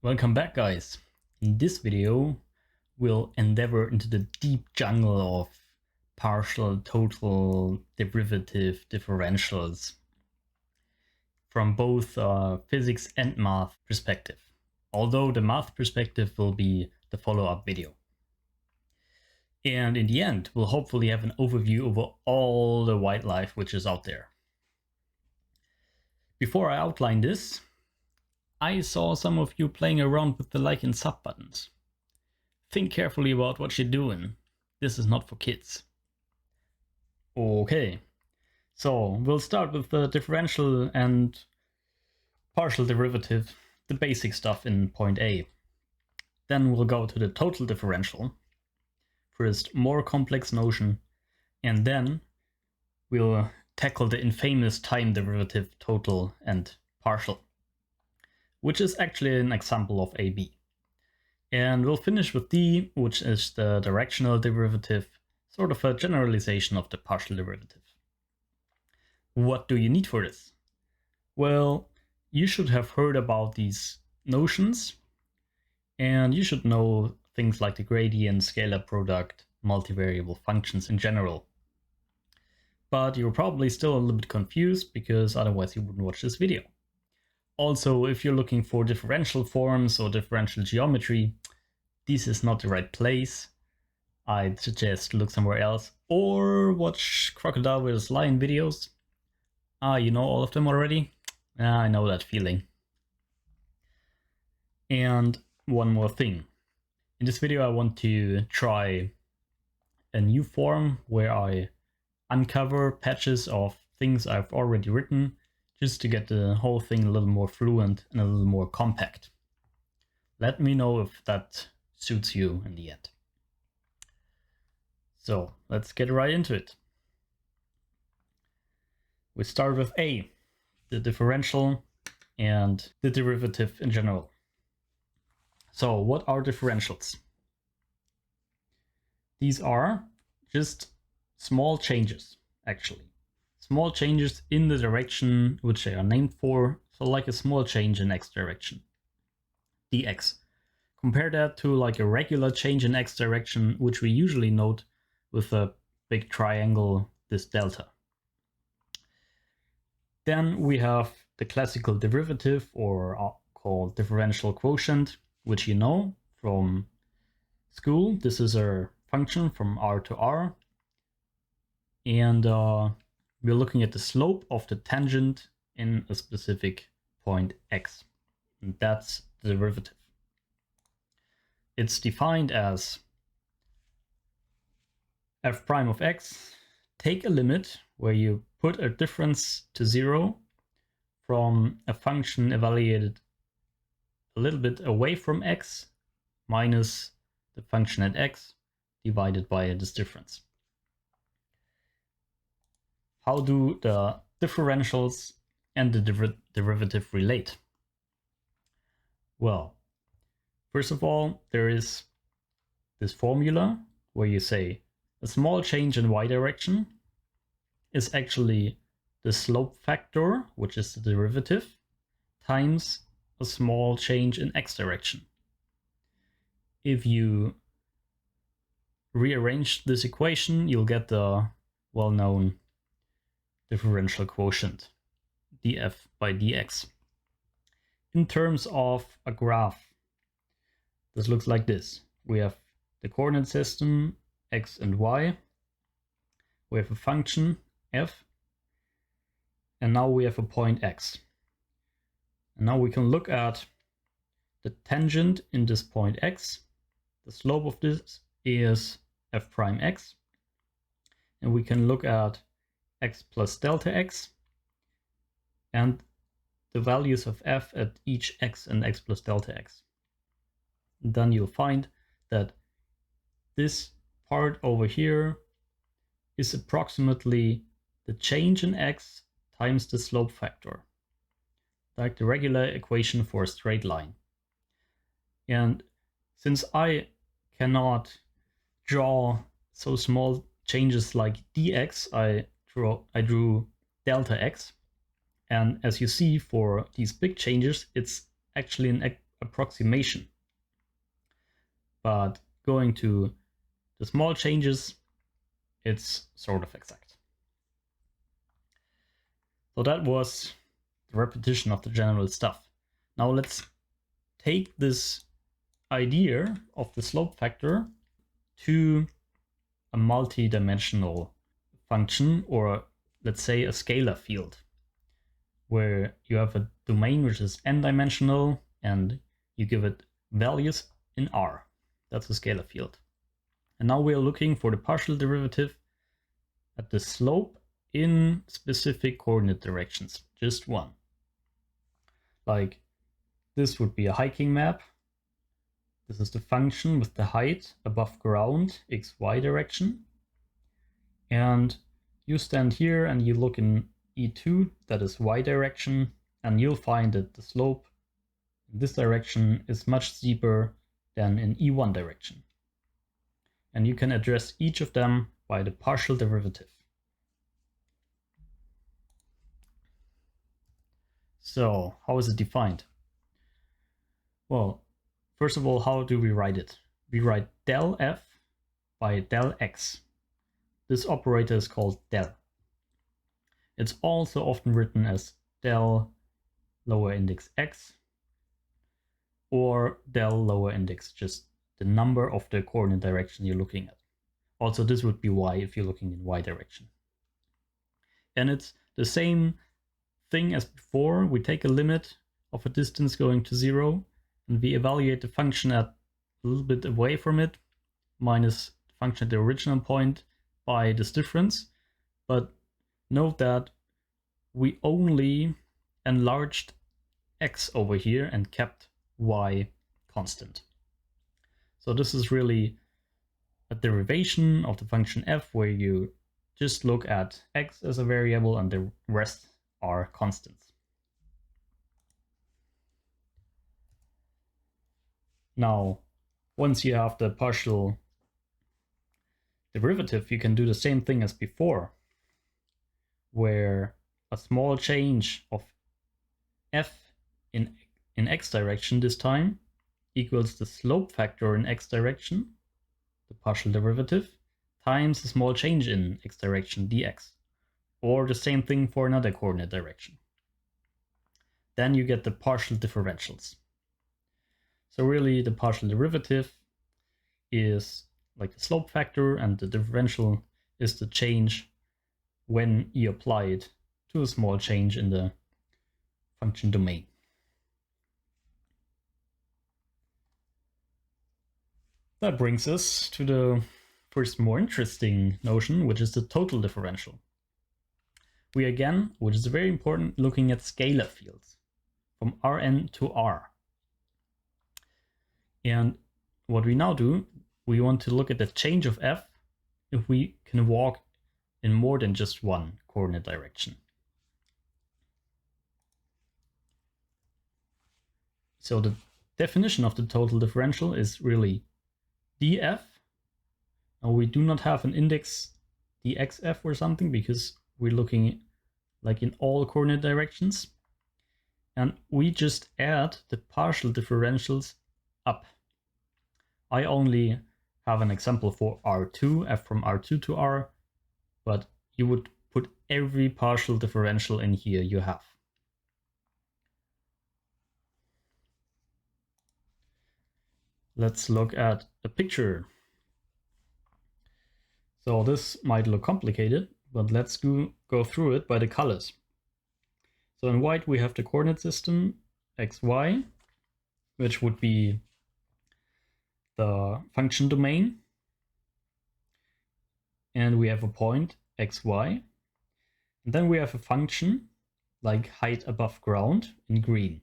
Welcome back, guys. In this video, we'll endeavor into the deep jungle of partial, total, derivative differentials from both physics and math perspective. Although the math perspective will be the follow-up video. And in the end, we'll hopefully have an overview over all the wildlife which is out there. Before I outline this, I saw some of you playing around with the like and sub buttons. Think carefully about what you're doing. This is not for kids. Okay, so we'll start with the differential and partial derivative, the basic stuff in point A. Then we'll go to the total differential, first more complex notion, and then we'll tackle the infamous time derivative total and partial, which is actually an example of AB. And we'll finish with D, which is the directional derivative, sort of a generalization of the partial derivative. What do you need for this? Well, you should have heard about these notions, and you should know things like the gradient, scalar product, multivariable functions in general. But you're probably still a little bit confused, because otherwise you wouldn't watch this video. Also, if you're looking for differential forms or differential geometry, this is not the right place. I'd suggest look somewhere else or watch Crocodile vs. Lion videos. You know all of them already? I know that feeling. And one more thing. In this video, I want to try a new form where I uncover patches of things I've already written, just to get the whole thing a little more fluent and a little more compact. Let me know if that suits you in the end. So let's get right into it. We start with A, the differential and the derivative in general. So what are differentials? These are just small changes, actually. Small changes in the direction which they are named for, so like a small change in x direction, dx. Compare that to like a regular change in x direction, which we usually note with a big triangle, this delta. Then we have the classical derivative, or called differential quotient, which you know from school. This is a function from r to r, and we're looking at the slope of the tangent in a specific point x. And that's the derivative. It's defined as f prime of x, take a limit where you put a difference to 0 from a function evaluated a little bit away from x minus the function at x divided by this difference. How do the differentials and the derivative relate? Well, first of all, there is this formula where you say a small change in y direction is actually the slope factor, which is the derivative, times a small change in x direction. If you rearrange this equation, you'll get the well-known differential quotient, df by dx. In terms of a graph, this looks like this. We have the coordinate system, x and y. We have a function, f. And now we have a point x. And now we can look at the tangent in this point x. The slope of this is f prime x. And we can look at x plus delta x and the values of f at each x and x plus delta x. And then you'll find that this part over here is approximately the change in x times the slope factor, like the regular equation for a straight line. And since I cannot draw so small changes like dx, I drew delta x. And as you see, for these big changes, it's actually an approximation. But going to the small changes, it's sort of exact. So that was the repetition of the general stuff. Now let's take this idea of the slope factor to a multi-dimensional function, or let's say a scalar field, where you have a domain which is n-dimensional and you give it values in R. That's a scalar field. And now we are looking for the partial derivative at the slope in specific coordinate directions, just one. Like this would be a hiking map. This is the function with the height above ground, xy direction. And you stand here and you look in E2, that is y direction, and you'll find that the slope in this direction is much steeper than in E1 direction. And you can address each of them by the partial derivative. So how is it defined? Well, first of all, how do we write it? We write del f by del x. This operator is called del. It's also often written as del lower index x or del lower index, just the number of the coordinate direction you're looking at. Also, this would be y if you're looking in y direction. And it's the same thing as before. We take a limit of a distance going to 0 and we evaluate the function at a little bit away from it, minus the function at the original point by this difference. But note that we only enlarged x over here and kept y constant. So this is really a derivation of the function f where you just look at x as a variable and the rest are constants. Now, once you have the partial derivative, you can do the same thing as before, where a small change of f in x direction this time equals the slope factor in x direction, the partial derivative, times a small change in x direction dx, or the same thing for another coordinate direction. Then you get the partial differentials. So really the partial derivative is like the slope factor and the differential is the change when you apply it to a small change in the function domain. That brings us to the first more interesting notion, which is the total differential. We again, which is very important, looking at scalar fields from Rn to R. And what we now do, we want to look at the change of f if we can walk in more than just one coordinate direction. So the definition of the total differential is really df. Now we do not have an index dxf or something because we're looking like in all coordinate directions. And we just add the partial differentials up. I only have an example for R2, f from R2 to R, but you would put every partial differential in here you have. Let's look at a picture. So this might look complicated, but let's go through it by the colors. So in white we have the coordinate system xy, which would be the function domain. And we have a point xy. And then we have a function like height above ground in green,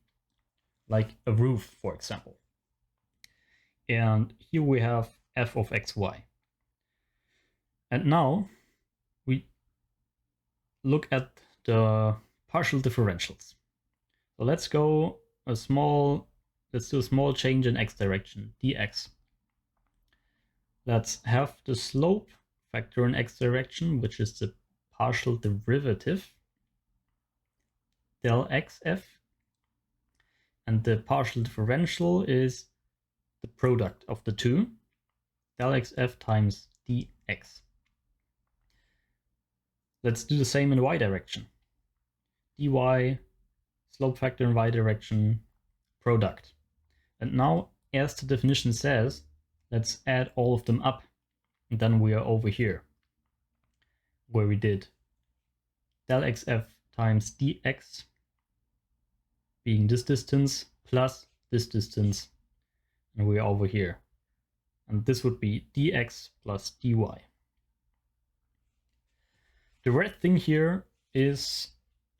like a roof, for example. And here we have f of xy. And now we look at the partial differentials. So let's do a small change in x direction, dx. Let's have the slope factor in x direction, which is the partial derivative del xf. and the partial differential is the product of the two, del xf times dx. Let's do the same in y direction. dy, slope factor in y direction, product. And now, as the definition says, let's add all of them up. And then we are over here, where we did del xf times dx being this distance plus this distance, and we are over here. And this would be dx plus dy. The red thing here is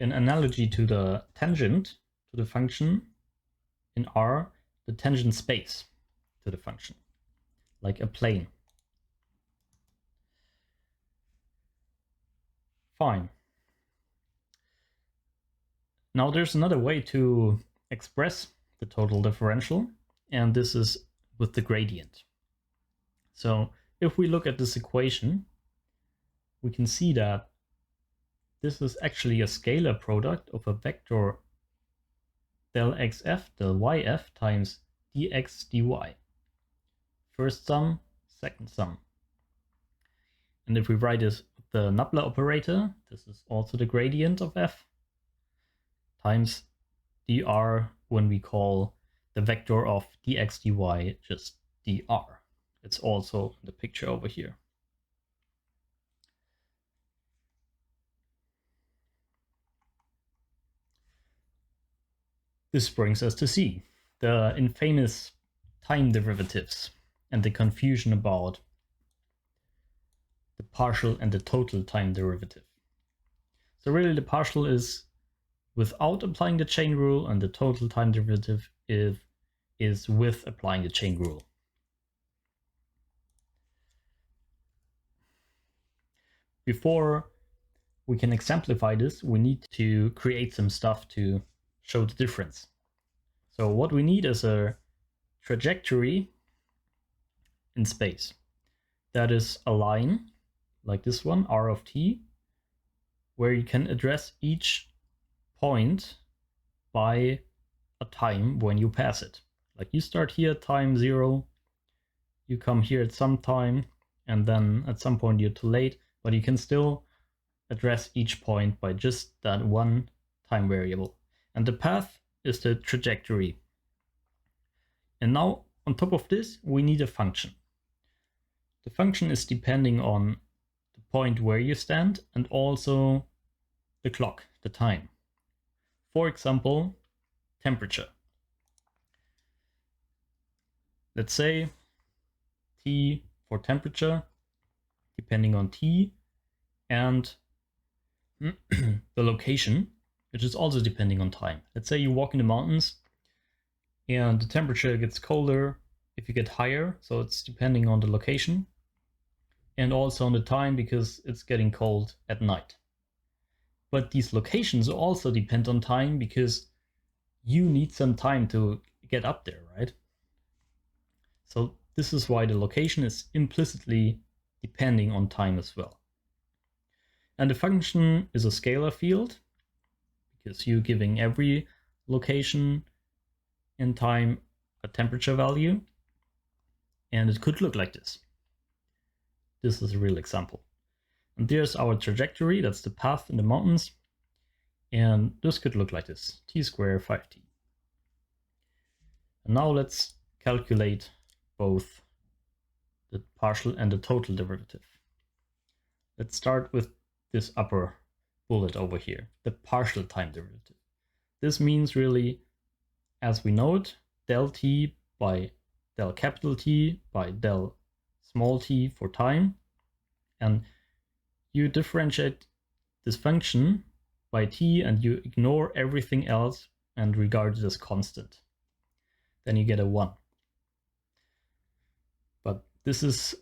an analogy to the tangent to the function in R, the tangent space to the function, like a plane. Fine. Now there's another way to express the total differential, and this is with the gradient. So if we look at this equation, we can see that this is actually a scalar product of a vector del xf, del yf times dx dy. First sum, second sum. And if we write this with the Nabla operator, this is also the gradient of f times dr when we call the vector of dx dy just dr. It's also in the picture over here. This brings us to C, the infamous time derivatives and the confusion about the partial and the total time derivative. So really the partial is without applying the chain rule, and the total time derivative is with applying the chain rule. Before we can exemplify this, we need to create some stuff to show the difference. So what we need is a trajectory in space. That is a line like this one, r of t, where you can address each point by a time when you pass it. Like you start here at time 0, you come here at some time, and then at some point you're too late, but you can still address each point by just that one time variable. And the path is the trajectory. And now on top of this, we need a function. The function is depending on the point where you stand and also the clock, the time. For example, temperature. Let's say T for temperature, depending on T, and the location, which is also depending on time. Let's say you walk in the mountains and the temperature gets colder if you get higher, so it's depending on the location and also on the time because it's getting cold at night. But these locations also depend on time because you need some time to get up there, right? So this is why the location is implicitly depending on time as well. And the function is a scalar field because you're giving every location and time a temperature value. And it could look like this. This is a real example. And there's our trajectory, that's the path in the mountains. And this could look like this, t squared 5t. And now let's calculate both the partial and the total derivative. Let's start with this upper bullet over here, the partial time derivative. This means really, as we know it, del t by del capital T by del small t for time. And you differentiate this function by t and you ignore everything else and regard it as constant. Then you get a 1. But this is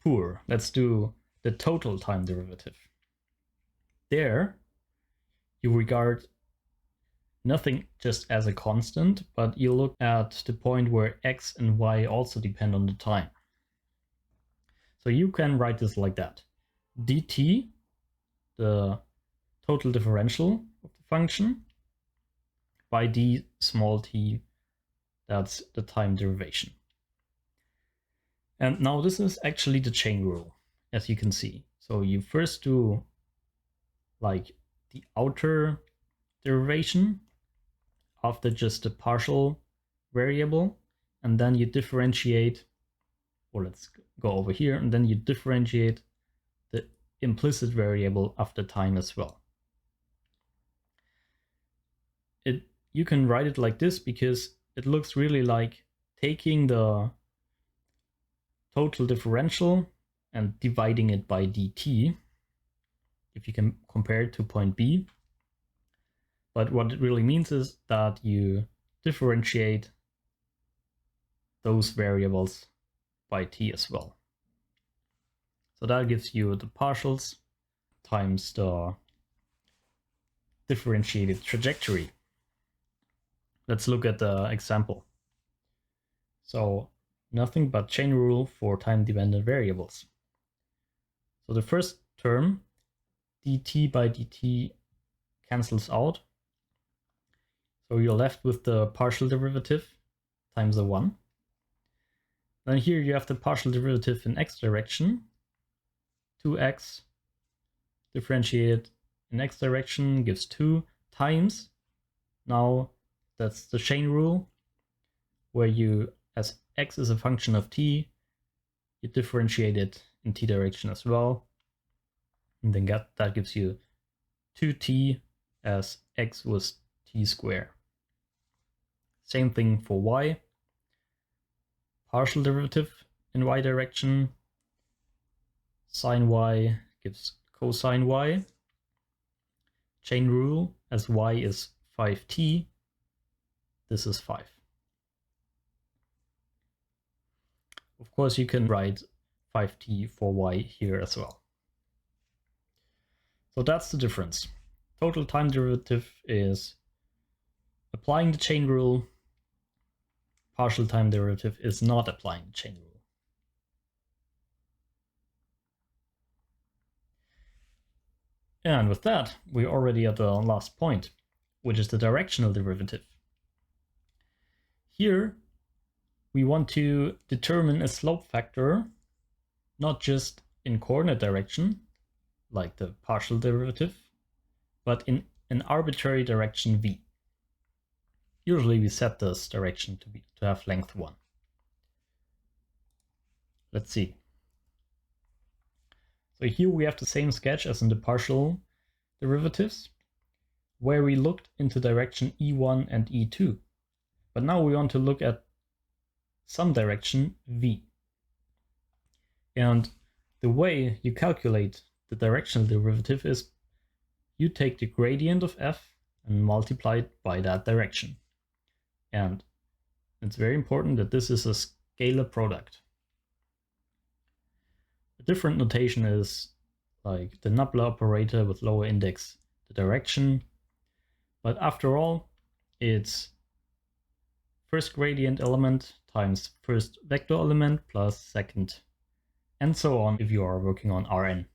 poor. Let's do the total time derivative. There, you regard nothing just as a constant, but you look at the point where x and y also depend on the time. So you can write this like that. dt, the total differential of the function, by d small t. That's the time derivation. And now this is actually the chain rule, as you can see. So you first do like the outer derivation after just the partial variable, and then you differentiate, or let's go over here, and then you differentiate the implicit variable after time as well. You can write it like this because it looks really like taking the total differential and dividing it by dt, if you can compare it to point B. But what it really means is that you differentiate those variables by t as well. So that gives you the partials times the differentiated trajectory. Let's look at the example. So nothing but chain rule for time-dependent variables. So the first term, dt by dt, cancels out. So you're left with the partial derivative times the 1. Then here you have the partial derivative in x direction, 2x differentiated in x direction gives 2 times. Now that's the chain rule, where you, as x is a function of t, you differentiate it in t direction as well. And then that gives you 2t, as x was t squared. Same thing for y. Partial derivative in y direction, sine y gives cosine y. Chain rule, as y is 5t, this is 5. Of course, you can write 5t for y here as well. So that's the difference. Total time derivative is applying the chain rule. Partial time derivative is not applying the chain rule. And with that, we're already at the last point, which is the directional derivative. Here, we want to determine a slope factor, not just in coordinate direction, like the partial derivative, but in an arbitrary direction v. Usually we set this direction to have length 1. Let's see. So here we have the same sketch as in the partial derivatives, where we looked into direction e1 and e2. But now we want to look at some direction v. And the way you calculate the directional derivative is you take the gradient of f and multiply it by that direction. And it's very important that this is a scalar product. A different notation is like the nabla operator with lower index the direction. But after all, it's first gradient element times first vector element plus second, and so on if you are working on Rn.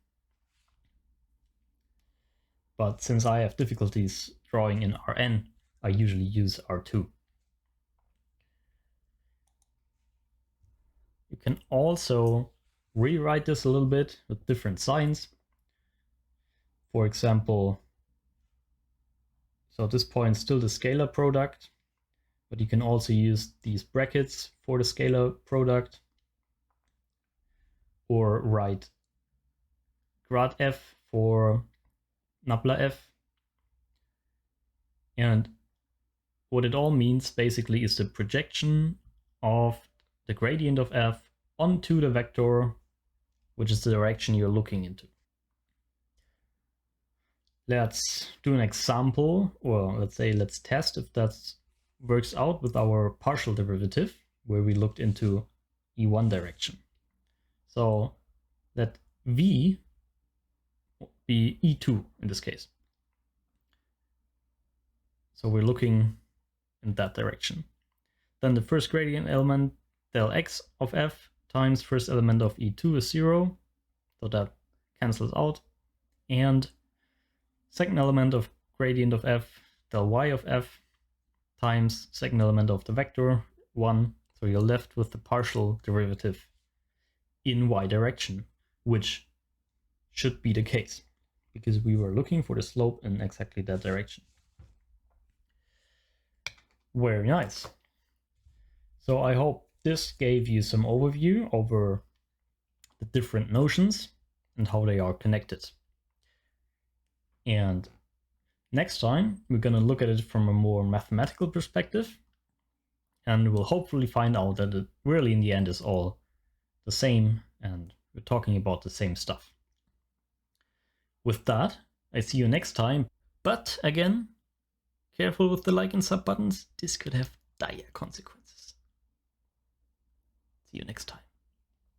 But since I have difficulties drawing in Rn, I usually use R2. You can also rewrite this a little bit with different signs. For example, so at this point still the scalar product, but you can also use these brackets for the scalar product, or write grad f for nabla f. And what it all means basically is the projection of the gradient of f onto the vector, which is the direction you're looking into. Let's do an example, or let's test if that works out with our partial derivative, where we looked into e1 direction. So let v be e2 in this case. So we're looking in that direction. Then the first gradient element del x of f times first element of e2 is 0, so that cancels out. And second element of gradient of f del y of f times second element of the vector 1. So you're left with the partial derivative in y direction, which should be the case because we were looking for the slope in exactly that direction. Very nice. So I hope this gave you some overview over the different notions and how they are connected. And next time, we're going to look at it from a more mathematical perspective, and we'll hopefully find out that it really in the end is all the same and we're talking about the same stuff. With that, I see you next time, but again, careful with the like and sub buttons, this could have dire consequences. See you next time.